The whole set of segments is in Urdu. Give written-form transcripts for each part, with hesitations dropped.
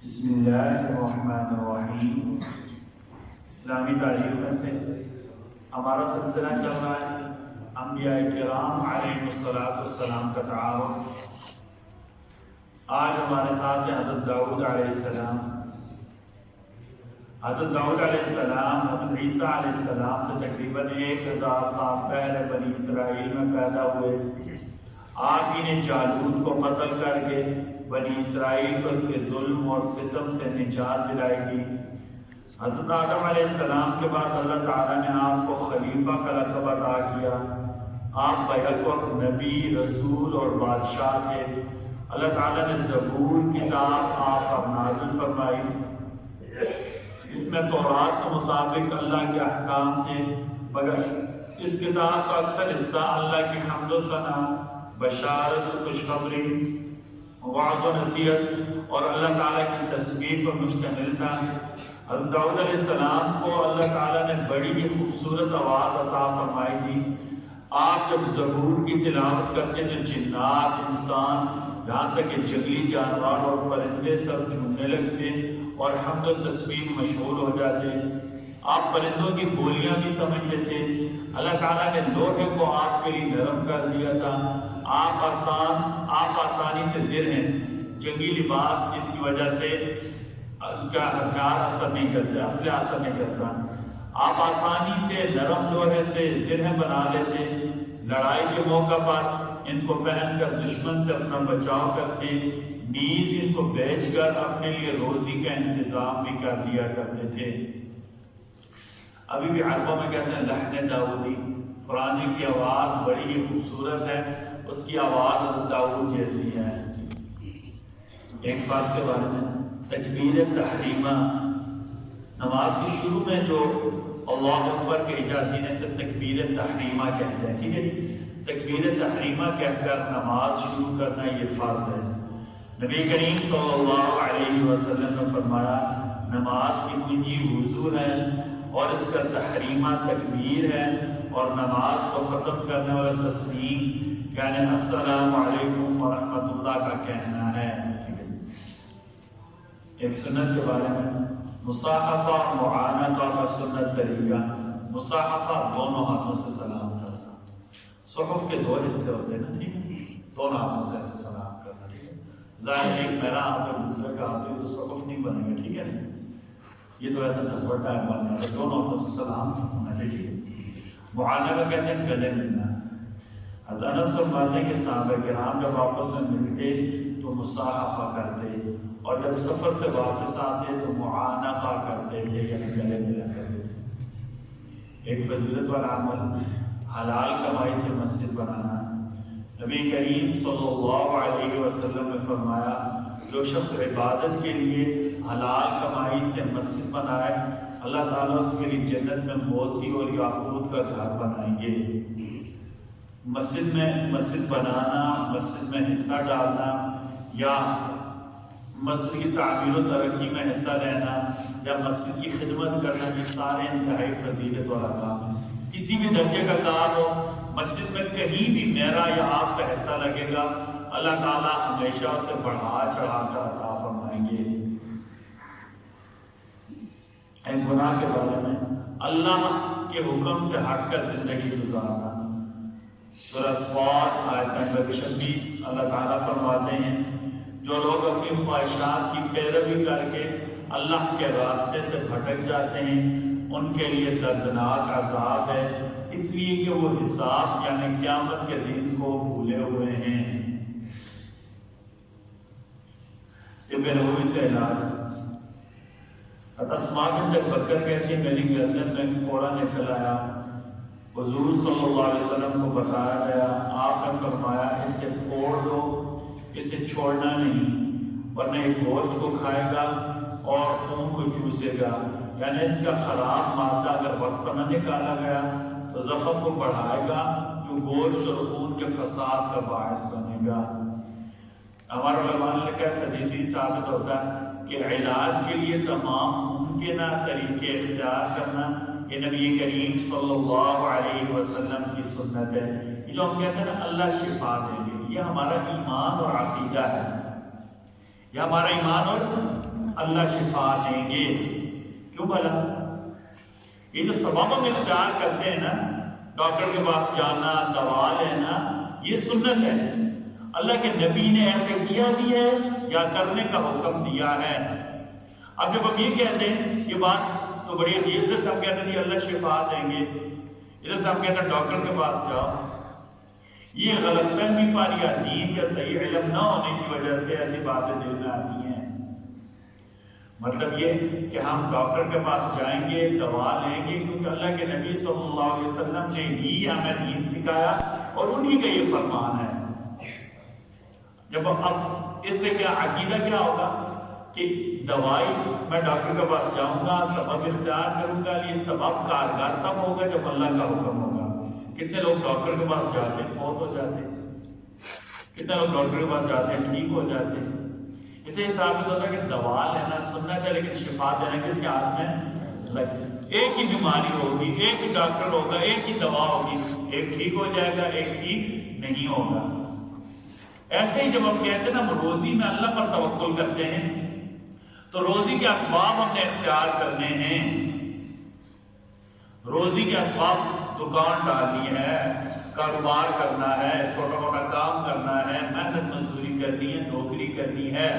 بسم اللہ الرحمن الرحیم۔ اسلامی تاریخ میں سے ہمارا سلسلہ چل رہا ہے انبیاء کرام علیہ السلام کا تعارف۔ آج ہمارے ساتھ ہیں حضرت داؤد علیہ السلام۔ حضرت داؤد علیہ السلام حضرت عیسیٰ علیہ السلام سے تقریباً 1000 سال پہلے بنی اسرائیل میں پیدا ہوئے۔ آپ ہی نے جالوت کو قتل کر کے بنی اسرائیل کو اس کے ظلم اور ستم سے نجات دلائی تھی۔ حضرت آدم علیہ السلام کے بعد اللہ تعالیٰ نے آپ کو خلیفہ کا لقب عطا کیا۔ آپ بیک وقت نبی، رسول اور بادشاہ تھے۔ اللہ تعالیٰ نے زبور کتاب آپ پر نازل فرمائی۔ اس میں تورات کے مطابق اللہ کے احکام تھے، مگر اس کتاب کا اکثر حصہ اللہ کی حمد و ثنا، بشارت و خوشخبری، وعظ و نصیحت اور اللہ تعالیٰ کی تسبیح پر مشتمل تھا۔ حضرت داؤد علیہ السلام کو اللہ تعالیٰ نے بڑی ہی خوبصورت آواز عطا فرمائی تھی۔ آپ جب زبور کی تلاوت کرتے تو جنات، انسان، یہاں تک کہ جنگلی جانور اور پرندے سب جھومنے لگتے اور حمد و تسبیح مشہور ہو جاتے۔ آپ پرندوں کی بولیاں بھی سمجھتے تھے۔ اللہ تعالیٰ نے لوہے کو آپ کے لیے نرم کر دیا تھا۔ آپ آسانی سے زر ہیں۔ جنگی لباس جس کی وجہ سے ان کا ہتھیار اثر نہیں کرتا، اسلحہ اثر نہیں کرتا۔ آپ آسانی سے نرم لوہے سے زرہیں بنا لیتے۔ لڑائی کے موقع پر ان کو پہن کر دشمن سے اپنا بچاؤ کرتے، نیز ان کو بیچ کر اپنے لیے روزی کا انتظام بھی کر دیا کرتے تھے۔ ابھی بھی عربوں میں کہتے ہیں لحن داؤدی، قرآن کی آواز بڑی ہی خوبصورت ہے، اس کی آواز حضرت داؤد جیسی ہے۔ ایک فرض کے بارے میں تکبیر تحریمہ، نماز کی شروع میں جو اللہ اکبر کہی جاتی ہے اسے تکبیر تحریمہ کہتے ہیں، ٹھیک ہے؟ تکبیر تحریمہ کہہ کر نماز شروع کرنا یہ فرض ہے۔ نبی کریم صلی اللہ علیہ وسلم نے فرمایا نماز کی کنجی وضو ہے اور اس کا تحریمہ تکبیر ہے، اور نماز کو ختم کرنے والا تسلیم یعنی السلام علیکم ورحمۃ اللہ کا کہنا ہے۔ ایک سنت کے بارے میں مصاحفہ اور معانقہ کا سنت طریقہ، مصاحفہ دونوں ہاتھوں سے سلام کرنا۔ صحف کے دو حصے ہوتے ہیں نا، ٹھیک ہے؟ دونوں ہاتھوں سے ایسے سلام کرنا، ٹھیک ہے؟ ظاہر ایک میرا ہاتھ اور دوسرے کا ہاتھ تو صحف نہیں بنے گا، ٹھیک ہے؟ یہ تو ایسا دھبر ٹائم بن جاتا ہے، دونوں ہاتھوں سے سلام ہونا چاہیے۔ معانقہ کہتے ہیں گلے ملنا۔ حضرت انس فرماتے ہیں کہ صحابہ کرام جب آپس میں ملتے تو مصاحفہ کرتے، اور جب سفر سے واپس آتے تو معانقہ کرتے تھے، یعنی گلے ملا کرتے تھے۔ ایک فضیلت والا عمل حلال کمائی سے مسجد بنانا۔ نبی کریم صلی اللہ علیہ وسلم نے فرمایا جو شخص عبادت کے لیے حلال کمائی سے مسجد بنائے اللہ تعالیٰ اس کے لیے جنت میں موتی اور یاقوت کا گھر بنائیں گے۔ مسجد بنانا، مسجد میں حصہ ڈالنا یا مسجد کی تعمیر و ترقی میں حصہ لینا یا مسجد کی خدمت کرنا، یہ سارے انتہائی فضیلت والا کام ہے۔ کسی بھی درجے کا کام ہو، مسجد میں کہیں بھی میرا یا آپ کا حصہ لگے گا اللہ تعالیٰ ہمیشہ اسے بڑھا چڑھا کر عطا فرمائیں گے۔ ایک گناہ کے بارے میں اللہ کے حکم سے ہٹ کر زندگی گزارنا۔ سورہ صاد آیت نمبر 26 اللہ تعالیٰ فرماتے ہیں جو لوگ اپنی خواہشات کی پیروی کر کے اللہ کے راستے سے بھٹک جاتے ہیں ان کے لیے دردناک عذاب ہے، اس لیے کہ وہ حساب یعنی قیامت کے دن کو بھولے ہوئے ہیں۔ یہ بے سے علاج اسماء بنت بکر کہتی ہے میری گردن میں کوڑا نکل آیا، حضور صلی اللہ علیہ وسلم کو بتایا گیا، آپ نے فرمایا اسے پھوڑ دو، اسے چھوڑنا نہیں ورنہ یہ گوشت کو کھائے گا اور خون کو چوسے گا، یعنی اس کا خراب مادہ اگر وقت پر نہ نکالا گیا تو زخم کو بڑھائے گا جو گوشت اور خون کے فساد کا باعث بنے گا۔ ہمارے علماء نے کہا حدیثی ثابت ہوتا ہے کہ علاج کے لیے تمام ممکنہ طریقے اختیار کرنا یہ نبی کریم صلی اللہ علیہ وسلم کی سنت ہے۔ یہ جو ہم کہتے ہیں نا اللہ شفا دے گے، یہ ہمارا ایمان اور عقیدہ ہے۔ یہ ہمارا ایمان اور اللہ شفا دیں گے. کیوں بھلا؟ یہ جو سبب ہم اختیار کرتے ہیں نا، ڈاکٹر کے پاس جانا، دوا لینا، یہ سنت ہے. اللہ کے نبی نے ایسے کیا بھی ہے یا کرنے کا حکم دیا ہے. اب جب ہم یہ کہتے ہیں، یہ بات تو بڑی عجیب، ادھر سے ہم کہتے ہیں اللہ شفا دیں گے، ادھر سے ہم کہتے ہیں ڈاکٹر کے پاس جاؤ. یہ غلط فہمی پر یا دین کا صحیح علم نہ ہونے کی وجہ سے ایسی باتیں دل میں آتی ہیں. مطلب یہ کہ ہم ڈاکٹر کے پاس جائیں گے، دوا لیں گے، کیونکہ اللہ کے نبی صلی اللہ علیہ وسلم نے ہی ہمیں دین سکھایا اور انہی کا یہ فرمان ہے. جب اب اس سے کیا عقیدہ کیا ہوگا کہ دوائی میں ڈاکٹر کے پاس جاؤں گا، سبب اختیار کروں گا، یہ سبب کارگر تب ہوگا جب اللہ کا حکم ہوگا. کتنے لوگ ڈاکٹر کے پاس جاتے ہیں فوت ہو جاتے ہیں، کتنے لوگ ڈاکٹر کے پاس جاتے ہیں ٹھیک ہو جاتے ہیں. اسے یہ ثابت ہوتا ہے کہ دوا لینا سنت ہے، لیکن شفا دینا کس کے ہاتھ میں؟ ایک ہی بیماری ہوگی، ایک ہی ڈاکٹر ہوگا، ایک ہی دوا ہوگی، ایک ٹھیک ہو جائے گا، ایک ٹھیک نہیں ہوگا. ایسے ہی جب ہم کہتے ہیں نا ہم روزی میں اللہ پر توکل کرتے ہیں، تو روزی کے اسباب ہم نے اختیار کرنے ہیں. روزی کے اسباب دکان ڈالنی ہے، کاروبار کرنا ہے، چھوٹا موٹا کام کرنا ہے، محنت مزدوری کرنی ہے، نوکری کرنی ہے.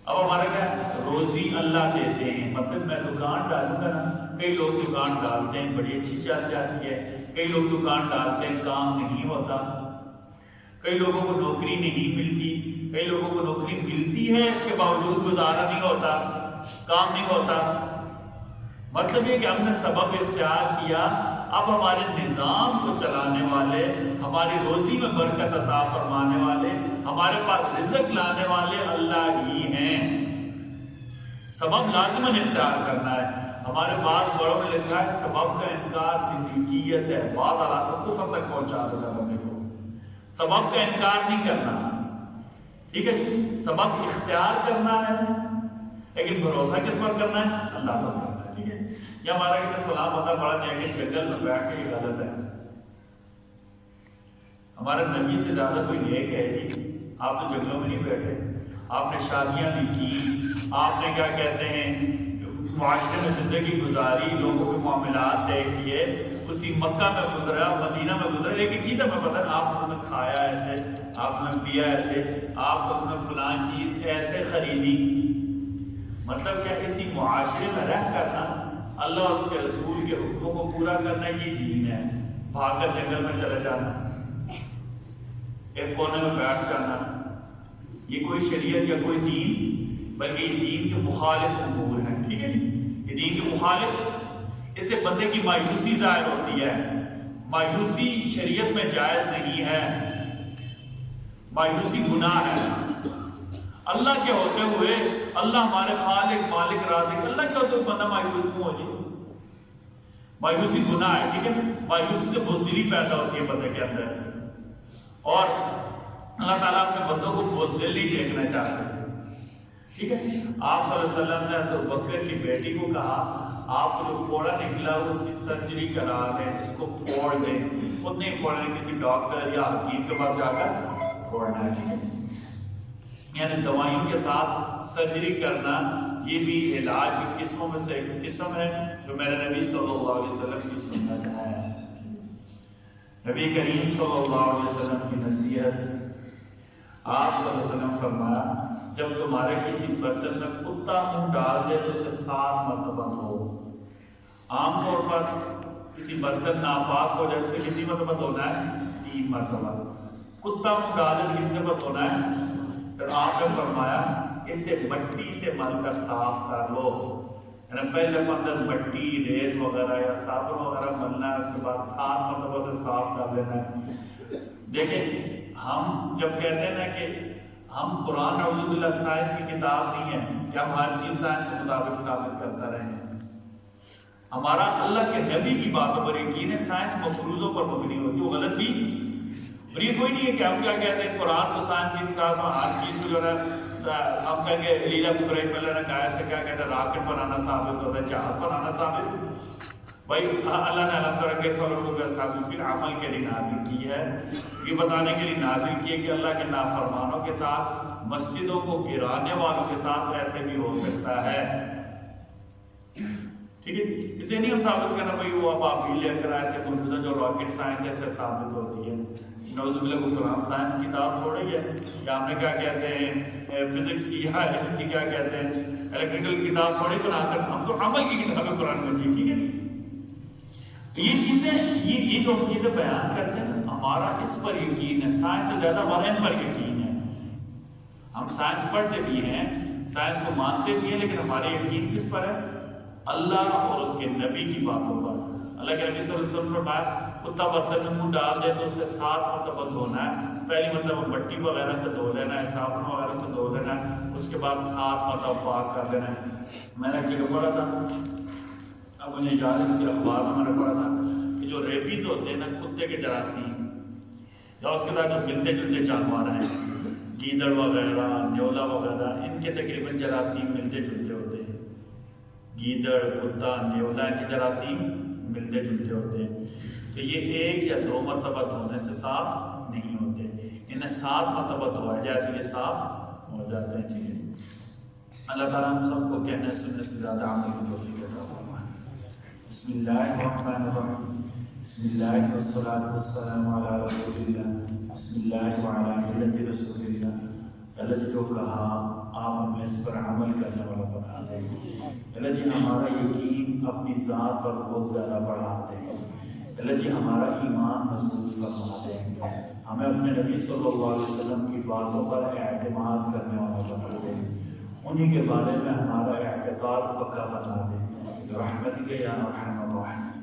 اب ہمارا کیا روزی اللہ دیتے ہیں. مطلب میں دکان ڈالوں گا نا، کئی لوگ دکان ڈالتے ہیں بڑی اچھی چل جاتی ہے، کئی لوگ دکان ڈالتے ہیں کام نہیں ہوتا، کئی لوگوں کو نوکری نہیں ملتی، کئی لوگوں کو نوکری ملتی ہے اس کے باوجود گزارا نہیں ہوتا، کام نہیں ہوتا. مطلب یہ کہ ہم نے سبب اختیار کیا. اب ہمارے نظام کو چلانے والے، ہماری روزی میں برکت عطا فرمانے والے، ہمارے پاس رزق لانے والے اللہ ہی ہیں. سبب لازماً اختیار کرنا ہے. ہمارے بعض بڑوں نے لکھا ہے سبب کا انکار زندگیت ہے، بعض حالات کو کفر تک پہنچا دیتا بندے کو. سبب کا انکار نہیں کرنا، ٹھیک ہے جی، سبب اختیار کرنا ہے، لیکن بھروسہ کس پر کرنا ہے؟ اللہ پر کرنا ہے. ٹھیک ہے، یہ ہمارا کہ فلاں بندہ بڑا نیک جنگل میں بیٹھ کے یہ غلط ہے. ہمارے نبی سے زیادہ کوئی نیک ہے جی؟ آپ تو جنگلوں میں نہیں بیٹھے، آپ نے شادیاں بھی کی، آپ نے کیا کہتے ہیں معاشرے میں زندگی گزاری، لوگوں کے معاملات طے کیے، اسی مکہ میں گزرا، مدینہ میں گزرا. لیکن چیز ہمیں پتہ ہے آپ نے کھایا ایسے، آپ نے پیا ایسے، آپ سب نے فلاں چیز ایسے خریدی. مطلب کیا اسی معاشرے میں رہ کر نا اللہ اور اس کے رسول کے حکموں کو پورا کرنا یہ دین ہے. بھاگ کر جنگل میں چلے جانا، ایک کونے میں بیٹھ جانا، یہ کوئی شریعت یا کوئی دین، بلکہ یہ دین کے مخالف امور ہیں. ٹھیک ہے، یہ دین کے مخالف. اس سے بندے کی مایوسی ظاہر ہوتی ہے. مایوسی شریعت میں جائز نہیں ہے، مایوسی گناہ ہے. اللہ کے ہوتے ہوئے، اللہ ہمارے خالق مالک رازق، اللہ کے ہوتے ہوئے بندہ مایوس کیوں ہو جائے؟ مایوسی گناہ ہے. ٹھیک ہے، مایوسی سے بزدلی پیدا ہوتی ہے بندے کے اندر، اور اللہ تعالیٰ اپنے بندوں کو بزدل نہیں دیکھنا چاہتے. ٹھیک ہے، آپ صلی اللہ علیہ وسلم نے حضرت بکر کی بیٹی کو کہا آپ کو جو پھوڑا نکلا اس کی سرجری کرا دیں، اس کو پھوڑ دیں. خود نہیں پھوڑنے، کسی ڈاکٹر یا حکیم کے پاس جا کر پھوڑنا ہے. ٹھیک ہے، یعنی دوائیوں کے ساتھ سرجری کرنا یہ بھی علاج کی قسموں میں سے ایک قسم ہے جو میرے نبی صلی اللہ علیہ وسلم کی سنت ہے. نبی کریم صلی اللہ علیہ وسلم کی نصیحت. آپ صلی اللہ علیہ وسلم فرمایا جب تمہارے کسی برتن میں کتا منہ ڈال دے تو اسے 7 مرتبہ دھو. عام طور پر کسی برتن ناپاک ہو جائے اسے کتنی مرتبہ دھونا ہے؟ 3 مرتبہ. کتا منہ ڈال دے کتنی دفعہ دھونا ہے؟ پھر آپ نے فرمایا اسے مٹی سے مل کر صاف کر لو. یعنی پہلے دفعہ اندر مٹی، ریت وغیرہ یا صابن وغیرہ ملنا ہے، اس کے بعد 7 مرتبہ سے صاف کر لینا ہے. دیکھیں ہم جب کہتے ہیں نا کہ ہم قرآن نعوذ باللہ سائنس کی کتاب نہیں ہے کہ ہم ہر چیز سائنس کے مطابق ثابت کرتا رہے ہیں. ہمارا اللہ کے نبی کی باتوں پر یقین ہے، سائنس مفروضوں پر مبنی ہوتی ہے، وہ غلط بھی. اور یہ کوئی نہیں ہے کہ ہم کیا کہتے ہیں قرآن کو سائنس کی کتاب میں ہر چیز کو جو ہے ہم کہیں گے لیلا فکر ملنا کہا سے کیا کہتے ہیں راکٹ بنانا ثابت ہوتا ہے، جہاز بنانا ثابت. بھائی اللہ نے الگ طرح کے فرقوں کے ساتھ پھر عمل کے لیے نازل کی ہے، یہ بتانے کے لیے نازل کی ہے کہ اللہ کے نافرمانوں کے ساتھ مسجدوں کو گرانے والوں کے ساتھ ایسے بھی ہو سکتا ہے. ٹھیک ہے، اسے نہیں ہم ثابت کرنا بھائی وہ اب آپ لے کر آئے تھے موجودہ جو راکٹ سائنس ایسے ثابت ہوتی ہے. نعوذ باللہ کو قرآن سائنس کی کتاب تھوڑی ہے یا ہم نے کیا کہتے ہیں فزکس کی یا اس کی کیا کہتے ہیں الیکٹریکل کی کتاب تھوڑی بنا کر، ہم تو عمل کی کتاب ہے قرآن مجید. ٹھیک ہے، یہ چیزیں یہ جو ہم چیزیں بیان کرتے ہیں ہمارا اس پر یقین ہے، سائنس سے زیادہ ہمارا ان پر یقین ہے. ہم سائنس پڑھتے بھی ہیں، سائنس کو مانتے بھی ہیں، لیکن ہمارے یقین کس پر ہے؟ اللہ اور اس کے نبی کی باتوں پر. اللہ کے نبی صلی اللہ علیہ وسلم فرمایا کتا برتن میں منہ ڈال دے تو اسے 7 مرتبہ دھونا ہے. پہلی مرتبہ مٹی وغیرہ سے دھو لینا ہے، صابن وغیرہ سے دھو لینا ہے، اس کے بعد 7 مرتبہ پاک کر لینا ہے. میں نے ایک جگہ پڑھا تھا، اب مجھے یاد ہے کسی اخبار میں نے پڑھا تھا کہ جو ریبیز ہوتے ہیں نا کتے کے جراثیم یا اس کے بعد جو ملتے جلتے جانور ہیں گیدڑ وغیرہ نیولا وغیرہ، ان کے تقریباً جراثیم ملتے جلتے ہوتے ہیں. گیدڑ کتا نیولا ان کے جراثیم ملتے جلتے ہوتے ہیں. تو یہ 1 یا 2 مرتبہ دھونے سے صاف نہیں ہوتے، انہیں 7 مرتبہ دھویا جائے تو یہ صاف ہو جاتے ہیں. ٹھیک ہے، اللہ تعالیٰ ہم سب کو کہنے سننے سے زیادہ عمل کی توفیق عطا فرمائے. بسم اللہ الرحمن الرحیم، بسم اللہ والصلاۃ والسلام علی رسول اللہ، بسم اللہ وعلی ملت رسول اللہ. اللہ جی جو کہا آپ ہمیں اس پر عمل کرنے والا بنا دیں. اللہ جی ہمارا یقین اپنی ذات پر بہت زیادہ بڑھا دیں. اللہ جی ہمارا ایمان مضبوط فرما دیں. ہمیں اپنے نبی صلی اللہ علیہ وسلم کی باتوں پر اعتماد کرنے والا بنا دیں. انہی کے بارے میں ہمارا اعتقاد پکا بنا دیں. برحمتک یا ارحم الراحمین.